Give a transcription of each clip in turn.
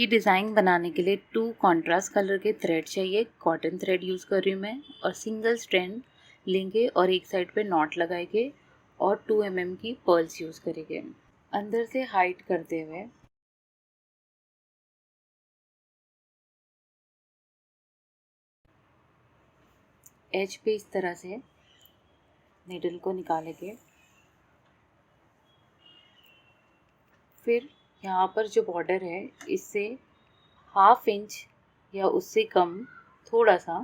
ये डिज़ाइन बनाने के लिए 2 कॉन्ट्रास्ट कलर के थ्रेड चाहिए। कॉटन थ्रेड यूज़ कर रही हूँ मैं, और सिंगल स्ट्रैंड लेंगे और एक साइड पे नॉट लगाएंगे और 2 mm की पर्ल्स यूज़ करेंगे। अंदर से हाइड करते हुए एज पे इस तरह से नीडल को निकालेंगे। फिर यहाँ पर जो बॉर्डर है इससे 1/2 इंच या उससे कम थोड़ा सा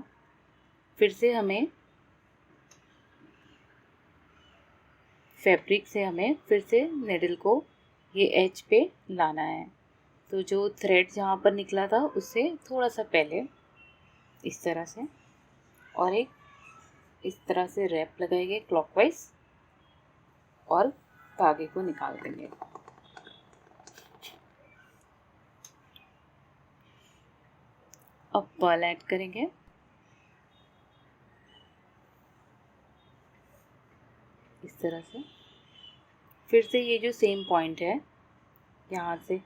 फिर से हमें फैब्रिक से फिर से नीडल को ये एज पे लाना है। तो जो थ्रेड जहाँ पर निकला था उससे थोड़ा सा पहले इस तरह से, और एक इस तरह से रैप लगाएंगे क्लॉकवाइज और धागे को निकाल देंगे। अब पर्ल ऐड करेंगे। इस तरह से फिर से ये जो सेम पॉइंट है यहाँ से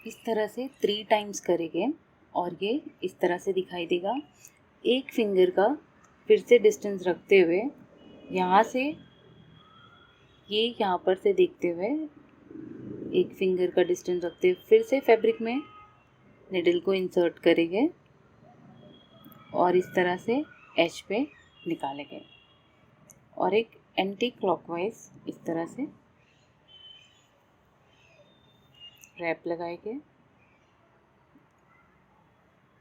इस तरह से 3 टाइम्स करेंगे और ये इस तरह से दिखाई देगा। एक फिंगर का फिर से डिस्टेंस रखते हुए यहाँ से ये यहाँ पर से देखते हुए एक फिंगर का डिस्टेंस रखते हुए फिर से फैब्रिक में निडल को इंसर्ट करेंगे और इस तरह से एज पे निकालेंगे और एक एंटी क्लॉकवाइज इस तरह से रैप लगाएंगे।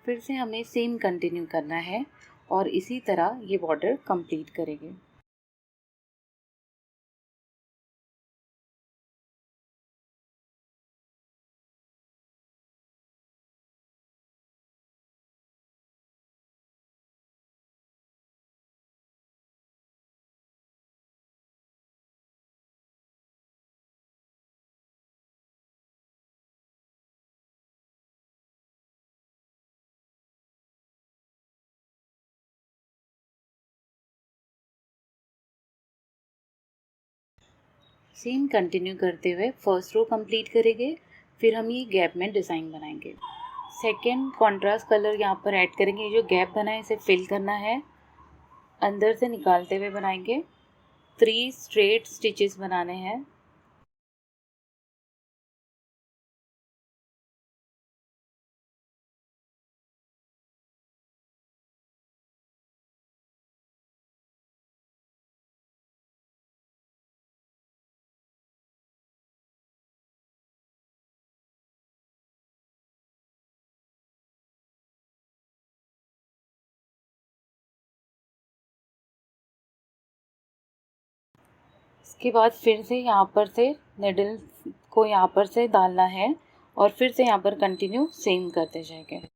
फिर से हमें सेम कंटिन्यू करना है और इसी तरह ये बॉर्डर कंप्लीट करेंगे। सेम कंटिन्यू करते हुए फर्स्ट रो कंप्लीट करेंगे। फिर हम ये गैप में डिज़ाइन बनाएंगे। सेकेंड कॉन्ट्रास्ट कलर यहाँ पर ऐड करेंगे। ये जो गैप बना है इसे फिल करना है, अंदर से निकालते हुए बनाएंगे। 3 स्ट्रेट स्टिचेस बनाने हैं। इसके बाद फिर से यहाँ पर से निडल को यहाँ पर से डालना है और फिर से यहाँ पर कंटिन्यू सेम करते जाएंगे।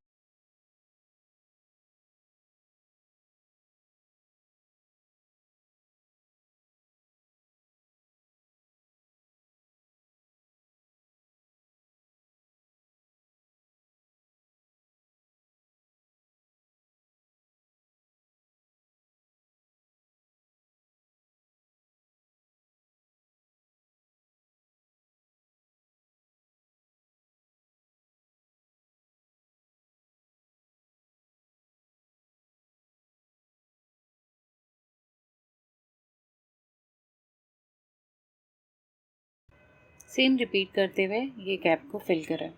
सेम रिपीट करते हुए ये गैप को फिल करें।